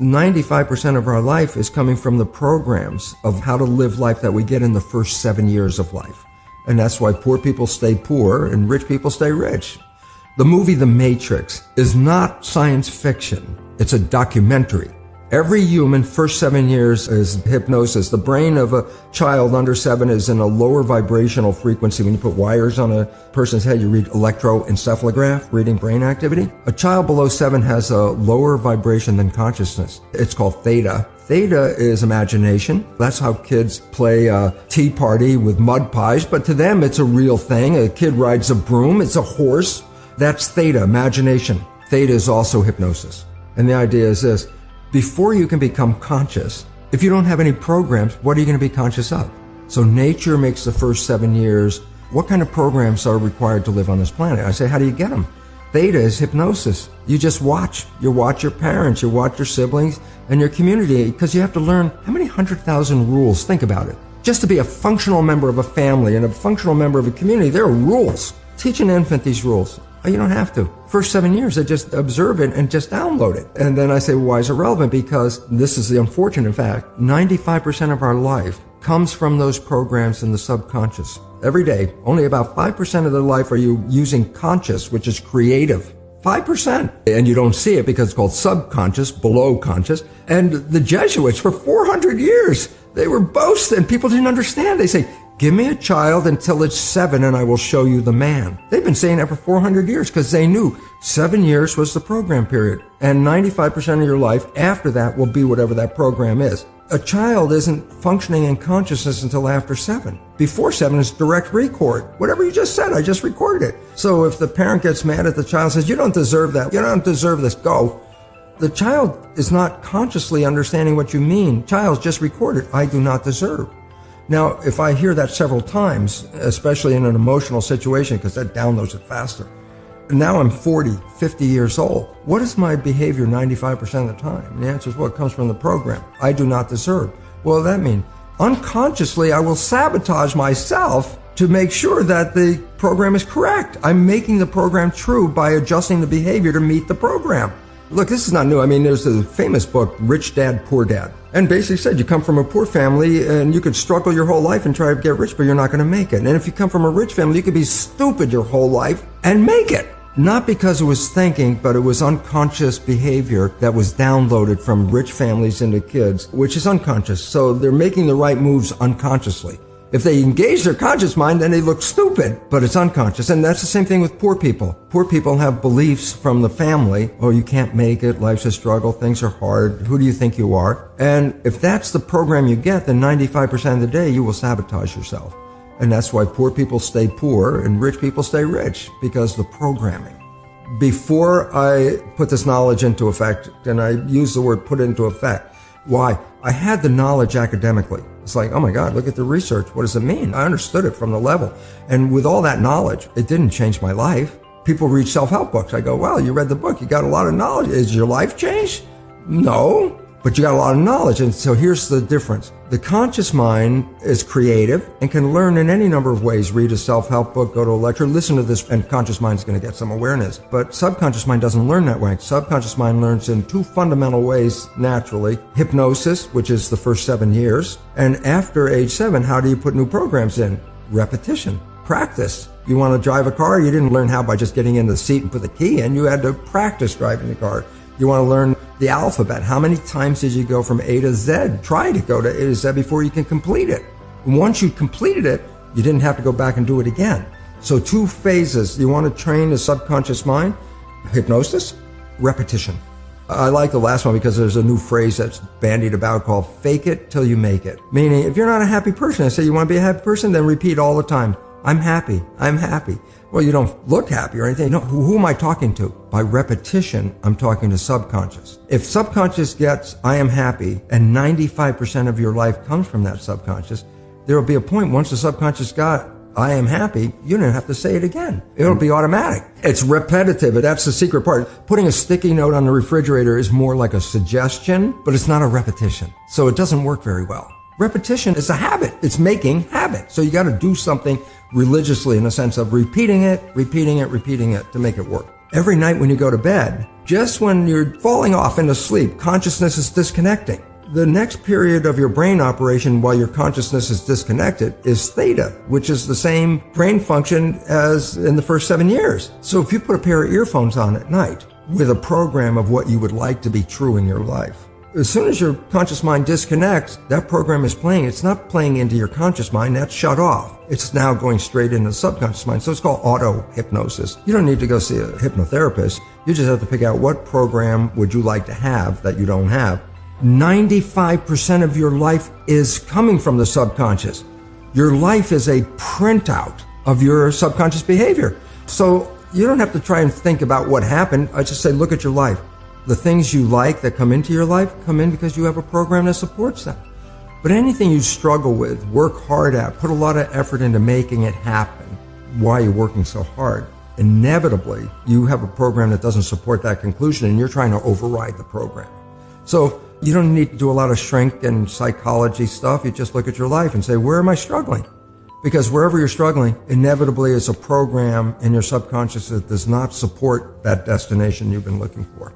95% of our life is coming from the programs of how to live life that we get in the first 7 years of life. And that's why poor people stay poor and rich people stay rich. The movie The Matrix is not science fiction. It's a documentary. Every human, first 7 years is hypnosis. The brain of a child under 7 is in a lower vibrational frequency. When you put wires on a person's head, you read electroencephalograph, reading brain activity. A child below 7 has a lower vibration than consciousness. It's called theta. Theta is imagination. That's how kids play a tea party with mud pies, but to them it's a real thing. A kid rides a broom, it's a horse. That's theta, imagination. Theta is also hypnosis. And the idea is this: before you can become conscious, if you don't have any programs, what are you going to be conscious of? So nature makes the first 7 years. What kind of programs are required to live on this planet? I say, how do you get them? Theta is hypnosis. You just watch. You watch your parents, you watch your siblings, and your community, because you have to learn how many 100,000 rules. Think about it. Just to be a functional member of a family and a functional member of a community, there are rules. Teach an infant these rules. You don't have to. First 7 years, they just observe it and just download it. And then I say, well, why is it relevant? Because this is the unfortunate fact. 95% of our life comes from those programs in the subconscious. Every day, only about 5% of the life are you using conscious, which is creative. 5%. And you don't see it because it's called subconscious, below conscious. And the Jesuits, for 400 years, they were boasting. People didn't understand. They say, give me a child until it's 7 and I will show you the man. They've been saying that for 400 years because they knew 7 years was the program period. And 95% of your life after that will be whatever that program is. A child isn't functioning in consciousness until after 7. Before 7 is direct record. Whatever you just said, I just recorded it. So if the parent gets mad at the child and says, you don't deserve that, you don't deserve this, go. The child is not consciously understanding what you mean. Child's just recorded, I do not deserve. Now, if I hear that several times, especially in an emotional situation, because that downloads it faster. Now I'm 40, 50 years old. What is my behavior 95% of the time? And the answer is, well, it comes from the program. I do not deserve. Well, that means unconsciously I will sabotage myself to make sure that the program is correct. I'm making the program true by adjusting the behavior to meet the program. Look, this is not new. I mean, there's a famous book, Rich Dad, Poor Dad. And basically said you come from a poor family and you could struggle your whole life and try to get rich, but you're not going to make it. And if you come from a rich family, you could be stupid your whole life and make it. Not because it was thinking, but it was unconscious behavior that was downloaded from rich families into kids, which is unconscious. So they're making the right moves unconsciously. If they engage their conscious mind, then they look stupid, but it's unconscious. And that's the same thing with poor people. Poor people have beliefs from the family. Oh, you can't make it. Life's a struggle. Things are hard. Who do you think you are? And if that's the program you get, then 95% of the day you will sabotage yourself. And that's why poor people stay poor and rich people stay rich, because the programming. Before I put this knowledge into effect, and I use the word put into effect, why? I had the knowledge academically. It's like, oh my God, look at the research. What does it mean? I understood it from the level. And with all that knowledge, it didn't change my life. People read self-help books. I go, well, you read the book. You got a lot of knowledge. Is your life changed? No, but you got a lot of knowledge. And so here's the difference. The conscious mind is creative and can learn in any number of ways. Read a self-help book, go to a lecture, listen to this, and conscious mind is going to get some awareness. But subconscious mind doesn't learn that way. Subconscious mind learns in two fundamental ways naturally. Hypnosis, which is the first 7 years. And after age 7, how do you put new programs in? Repetition, practice. You want to drive a car? You didn't learn how by just getting in the seat and put the key in. You had to practice driving the car. You want to learn the alphabet. How many times did you go from A to Z? Try to go to A to Z before you can complete it. And once you completed it, you didn't have to go back and do it again. So 2 phases. You want to train the subconscious mind? Hypnosis, repetition. I like the last one because there's a new phrase that's bandied about called fake it till you make it. Meaning, if you're not a happy person, I say you want to be a happy person, then repeat all the time. I'm happy. I'm happy. Well, you don't look happy or anything. No, who am I talking to? By repetition, I'm talking to subconscious. If subconscious gets, I am happy, and 95% of your life comes from that subconscious, there will be a point once the subconscious got, I am happy, you don't have to say it again. It'll be automatic. It's repetitive, and that's the secret part. Putting a sticky note on the refrigerator is more like a suggestion, but it's not a repetition. So it doesn't work very well. Repetition is a habit. It's making habit. So you got to do something religiously in the sense of repeating it to make it work. Every night when you go to bed, Just when you're falling off into sleep, consciousness is disconnecting. The next period of your brain operation while your consciousness is disconnected is theta, which is the same brain function as in the first 7 years. So if you put a pair of earphones on at night with a program of what you would like to be true in your life, as soon as your conscious mind disconnects, that program is playing. It's not playing into your conscious mind. That's shut off. It's now going straight into the subconscious mind. So it's called auto-hypnosis. You don't need to go see a hypnotherapist. You just have to pick out what program would you like to have that you don't have. 95% of your life is coming from the subconscious. Your life is a printout of your subconscious behavior. So you don't have to try and think about what happened. I just say, look at your life. The things you like that come into your life come in because you have a program that supports them. But anything you struggle with, work hard at, put a lot of effort into making it happen, why you're working so hard, inevitably you have a program that doesn't support that conclusion and you're trying to override the program. So you don't need to do a lot of shrink and psychology stuff. You just look at your life and say, where am I struggling? Because wherever you're struggling, inevitably is a program in your subconscious that does not support that destination you've been looking for.